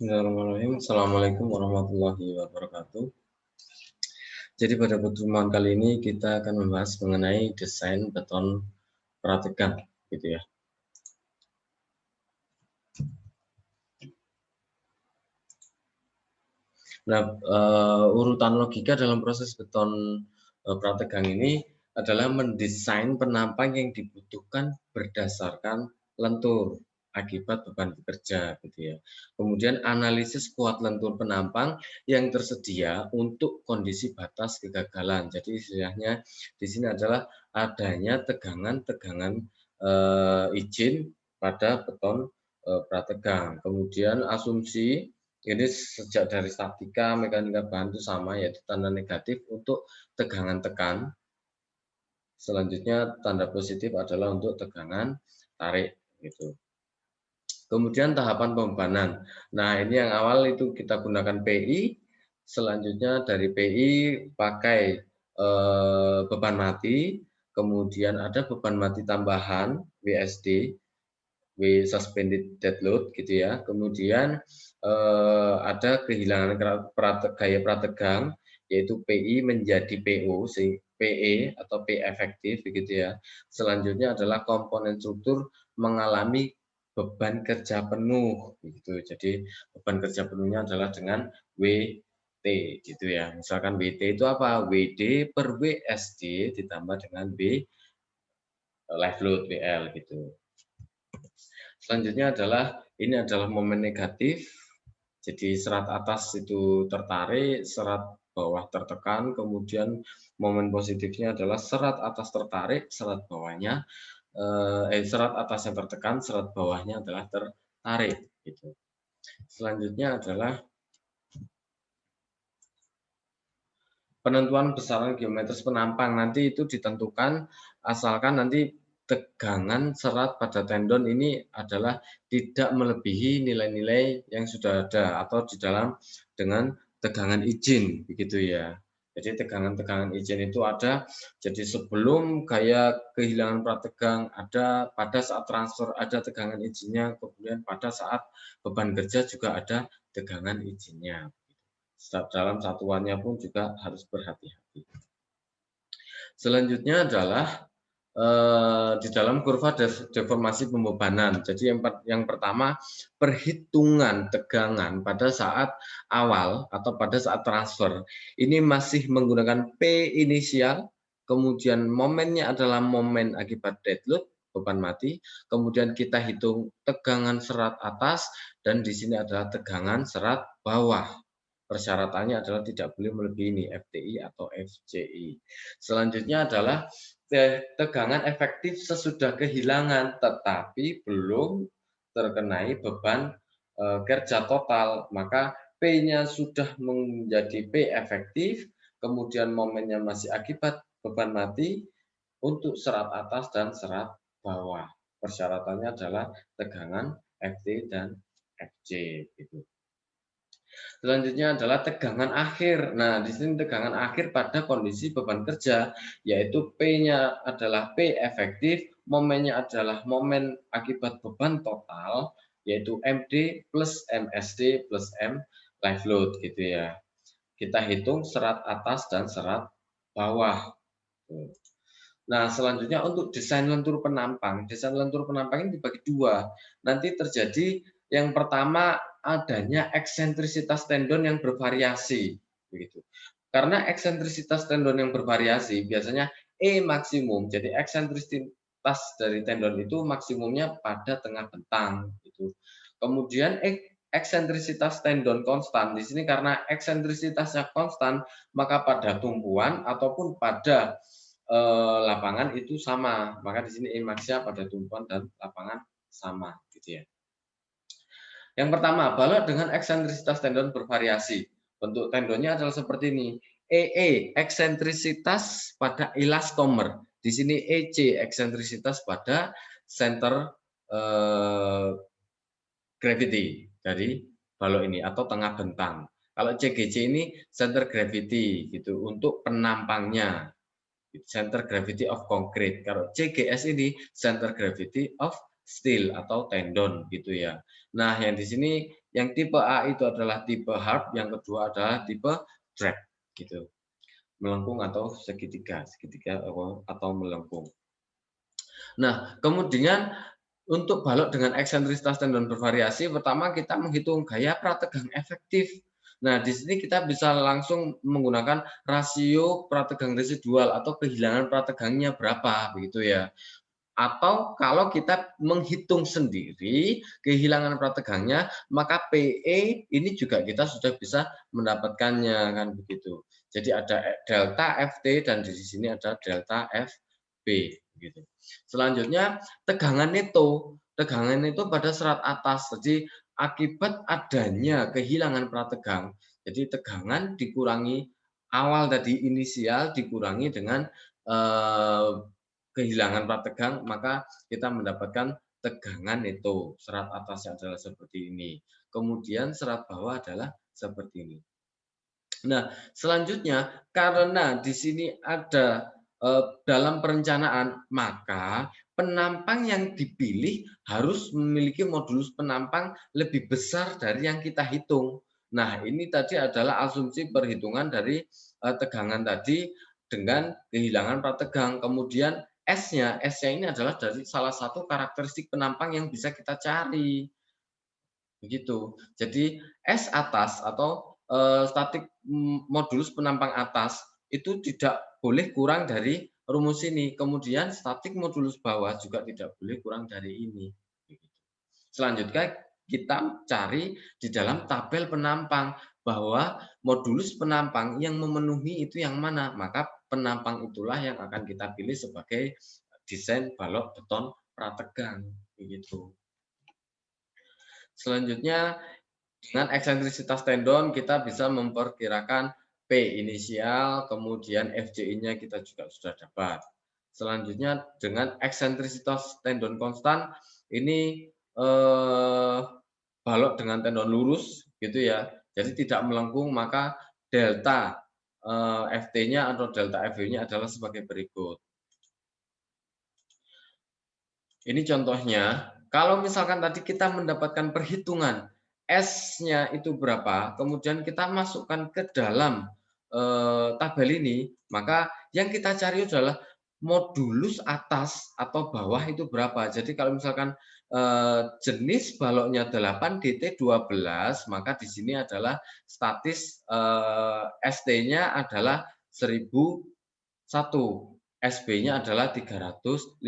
Bismillahirrahmanirrahim. Assalamualaikum warahmatullahi wabarakatuh. Jadi pada pertemuan kali ini kita akan membahas mengenai desain beton prategang, gitu ya. Nah, urutan logika dalam proses beton prategang ini adalah mendesain penampang yang dibutuhkan berdasarkan lentur akibat beban bekerja, gitu ya. Kemudian analisis kuat lentur penampang yang tersedia untuk kondisi batas kegagalan. Jadi istilahnya di sini adalah adanya tegangan-tegangan izin pada beton prategang. Kemudian asumsi ini sejak dari statika, mekanika bahan itu sama, yaitu tanda negatif untuk tegangan tekan. Selanjutnya tanda positif adalah untuk tegangan tarik, gitu. Kemudian tahapan pembebanan. Nah, ini yang awal itu kita gunakan PI, selanjutnya dari PI pakai beban mati, kemudian ada beban mati tambahan WSD, suspended dead load, gitu ya. Kemudian ada kehilangan gaya prategang, yaitu PI menjadi PO, PE atau P efektif, begitu ya. Selanjutnya adalah komponen struktur mengalami beban kerja penuh, gitu. Jadi beban kerja penuhnya adalah dengan WT, gitu ya. Misalkan WT itu apa? WD per WSD ditambah dengan B live load WL, gitu. Selanjutnya ini adalah momen negatif. Jadi serat atas itu tertarik, serat bawah tertekan, kemudian momen positifnya adalah serat atas tertarik, serat bawahnya serat atasnya tertekan, serat bawahnya adalah tertarik, gitu. Selanjutnya adalah penentuan besaran geometris penampang. Nanti itu ditentukan asalkan nanti tegangan serat pada tendon ini adalah tidak melebihi nilai-nilai yang sudah ada atau di dalam dengan tegangan izin, begitu ya. Jadi tegangan-tegangan izin itu ada, jadi sebelum gaya kehilangan prategang ada, pada saat transfer ada tegangan izinnya, kemudian pada saat beban kerja juga ada tegangan izinnya. Dalam satuannya pun juga harus berhati-hati. Selanjutnya adalah di dalam kurva deformasi pembebanan. Jadi yang pertama, perhitungan tegangan pada saat awal atau pada saat transfer. Ini masih menggunakan P inisial, kemudian momennya adalah momen akibat dead load, beban mati, kemudian kita hitung tegangan serat atas, dan di sini adalah tegangan serat bawah. Persyaratannya adalah tidak boleh melebihi ini FTI atau FCI. Selanjutnya adalah tegangan efektif sesudah kehilangan tetapi belum terkenai beban kerja total, maka P-nya sudah menjadi P efektif, kemudian momennya masih akibat beban mati untuk serat atas dan serat bawah. Persyaratannya adalah tegangan FT dan FC, gitu. Selanjutnya adalah tegangan akhir. Nah, di sini tegangan akhir pada kondisi beban kerja, yaitu P-nya adalah P efektif, momennya adalah momen akibat beban total, yaitu MD plus MSD plus M live load, gitu ya. Kita hitung serat atas dan serat bawah. Nah, selanjutnya untuk desain lentur penampang. Desain lentur penampang ini dibagi dua. Nanti terjadi yang pertama adanya eksentrisitas tendon yang bervariasi, begitu. Karena eksentrisitas tendon yang bervariasi biasanya E maksimum. Jadi eksentrisitas dari tendon itu maksimumnya pada tengah bentang, gitu. Kemudian eksentrisitas tendon konstan. Di sini karena eksentrisitasnya konstan, maka pada tumpuan ataupun pada lapangan itu sama. Maka di sini Emaxia pada tumpuan dan lapangan sama, gitu ya. Yang pertama, balok dengan eksentrisitas tendon bervariasi. Bentuk tendonnya adalah seperti ini. EE eksentrisitas pada elastomer. Di sini EC eksentrisitas pada center gravity dari balok ini atau tengah bentang. Kalau CGC ini center gravity gitu untuk penampangnya. Center gravity of concrete. Kalau CGS ini center gravity of steel atau tendon gitu ya. Nah, yang di sini yang tipe A itu adalah tipe harp, yang kedua adalah tipe drag gitu. Melengkung atau segitiga, segitiga atau melengkung. Nah, kemudian untuk balok dengan eksentrisitas tendon bervariasi, pertama kita menghitung gaya prategang efektif. Nah, di sini kita bisa langsung menggunakan rasio prategang residual atau kehilangan prategangnya berapa, begitu ya. Atau kalau kita menghitung sendiri kehilangan prategangnya, maka PE ini juga kita sudah bisa mendapatkannya, kan begitu. Jadi ada delta FT dan di sini ada delta FB gitu. Selanjutnya tegangan itu pada serat atas. Jadi akibat adanya kehilangan prategang, jadi tegangan dikurangi awal tadi inisial dikurangi dengan kehilangan prategang, maka kita mendapatkan tegangan itu. Serat atasnya adalah seperti ini. Kemudian serat bawah adalah seperti ini. Nah, selanjutnya karena di sini ada dalam perencanaan, maka penampang yang dipilih harus memiliki modulus penampang lebih besar dari yang kita hitung. Nah, ini tadi adalah asumsi perhitungan dari tegangan tadi dengan kehilangan prategang. Kemudian S-nya ini adalah dari salah satu karakteristik penampang yang bisa kita cari. Begitu. Jadi S atas atau statik modulus penampang atas itu tidak boleh kurang dari rumus ini. Kemudian statik modulus bawah juga tidak boleh kurang dari ini. Selanjutnya kita cari di dalam tabel penampang bahwa modulus penampang yang memenuhi itu yang mana. Maka penampang itulah yang akan kita pilih sebagai desain balok beton prategang. Begitu. Selanjutnya dengan eksentrisitas tendon kita bisa memperkirakan P inisial, kemudian FJI-nya kita juga sudah dapat. Selanjutnya dengan eksentrisitas tendon konstan ini balok dengan tendon lurus gitu ya. Jadi tidak melengkung, maka delta FT-nya atau delta FW-nya adalah sebagai berikut. Ini contohnya, kalau misalkan tadi kita mendapatkan perhitungan S-nya itu berapa, kemudian kita masukkan ke dalam tabel ini, maka yang kita cari adalah modulus atas atau bawah itu berapa. Jadi kalau misalkan jenis baloknya 8 DT 12, maka di sini adalah statis ST-nya adalah 1001. SB-nya adalah 315.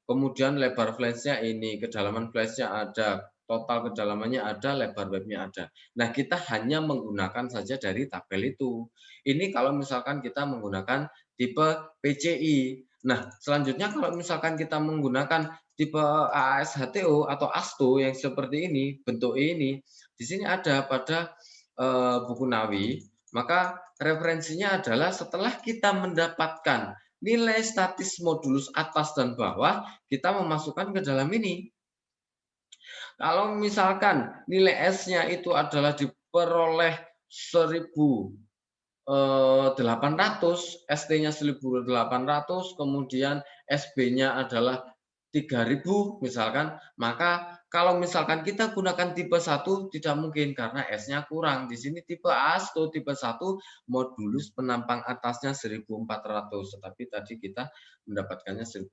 Kemudian lebar flashnya ini, kedalaman flashnya ada, total kedalamannya ada, lebar webnya ada. Nah, kita hanya menggunakan saja dari tabel itu. Ini kalau misalkan kita menggunakan tipe PCI. Nah, selanjutnya kalau misalkan kita menggunakan tipe AAS-HTO atau ASTO yang seperti ini, bentuk ini, di sini ada pada buku Nawi, maka referensinya adalah setelah kita mendapatkan nilai statis modulus atas dan bawah, kita memasukkan ke dalam ini. Kalau misalkan nilai S-nya itu adalah diperoleh 1.800, ST-nya 1.800, kemudian SB-nya adalah 3.000 misalkan, maka kalau misalkan kita gunakan tipe 1 tidak mungkin karena S-nya kurang. Di sini tipe ASTO tipe 1 modulus penampang atasnya 1.400, tetapi tadi kita mendapatkannya 1.800.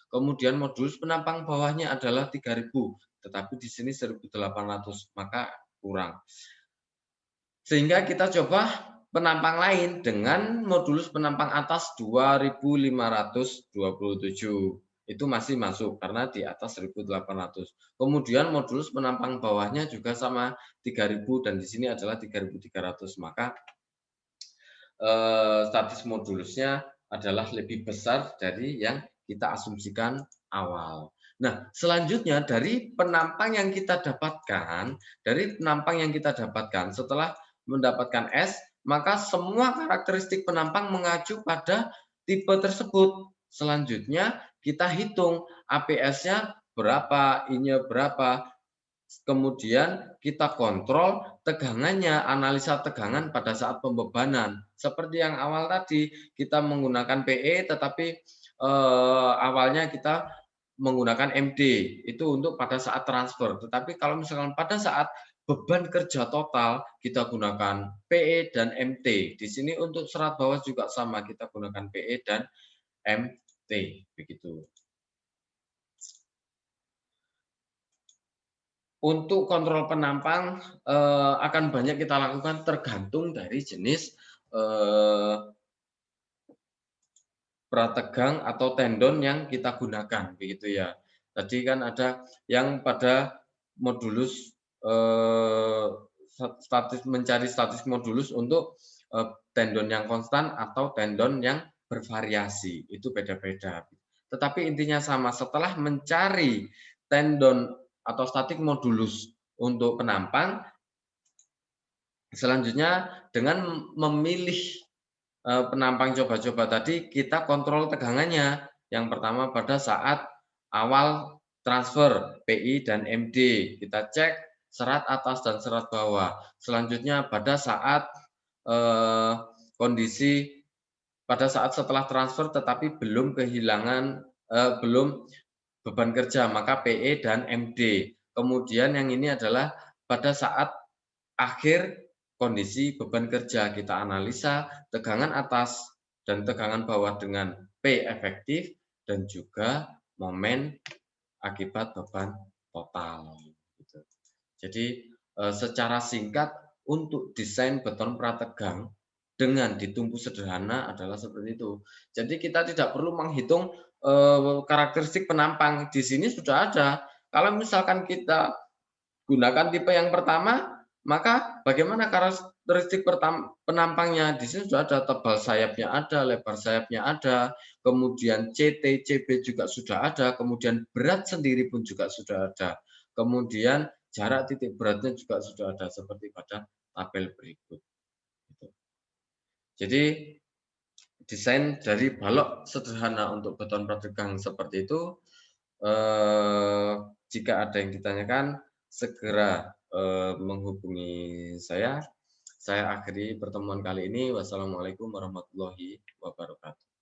Kemudian modulus penampang bawahnya adalah 3.000, tetapi di sini 1.800, maka kurang. Sehingga kita coba penampang lain dengan modulus penampang atas 2.527. Itu masih masuk karena di atas 1.800. Kemudian modulus penampang bawahnya juga sama 3.000 dan di sini adalah 3.300. Maka statis modulusnya adalah lebih besar dari yang kita asumsikan awal. Nah, selanjutnya dari penampang yang kita dapatkan, setelah mendapatkan S, maka semua karakteristik penampang mengacu pada tipe tersebut. Selanjutnya kita hitung APS-nya berapa, I-nya berapa, kemudian kita kontrol tegangannya, analisa tegangan pada saat pembebanan. Seperti yang awal tadi, kita menggunakan PE, tetapi awalnya kita menggunakan MD, itu untuk pada saat transfer. Tetapi kalau misalkan pada saat beban kerja total, kita gunakan PE dan MT. Di sini untuk serat bawah juga sama, kita gunakan PE dan MT, begitu. Untuk kontrol penampang akan banyak kita lakukan tergantung dari jenis prategang atau tendon yang kita gunakan, begitu ya. Tadi kan ada yang pada modulus mencari status modulus untuk tendon yang konstan atau tendon yang bervariasi, itu beda-beda. Tetapi intinya sama, setelah mencari tendon atau statik modulus untuk penampang, selanjutnya dengan memilih penampang coba-coba tadi, kita kontrol tegangannya. Yang pertama pada saat awal transfer PI dan MD, kita cek serat atas dan serat bawah. Selanjutnya pada saat eh, kondisi pada saat setelah transfer tetapi belum kehilangan belum beban kerja, maka PE dan MD. Kemudian yang ini adalah pada saat akhir kondisi beban kerja, kita analisa tegangan atas dan tegangan bawah dengan P efektif dan juga momen akibat beban total. Gitu. Jadi secara singkat untuk desain beton prategang dengan ditumpu sederhana adalah seperti itu. Jadi kita tidak perlu menghitung karakteristik penampang. Di sini sudah ada. Kalau misalkan kita gunakan tipe yang pertama, maka bagaimana karakteristik penampangnya? Di sini sudah ada, tebal sayapnya ada, lebar sayapnya ada, kemudian CT, CB juga sudah ada, kemudian berat sendiri pun juga sudah ada. Kemudian jarak titik beratnya juga sudah ada seperti pada tabel berikut. Jadi desain dari balok sederhana untuk beton prategang seperti itu. Jika ada yang ditanyakan, segera menghubungi saya. Saya akhiri pertemuan kali ini. Wassalamualaikum warahmatullahi wabarakatuh.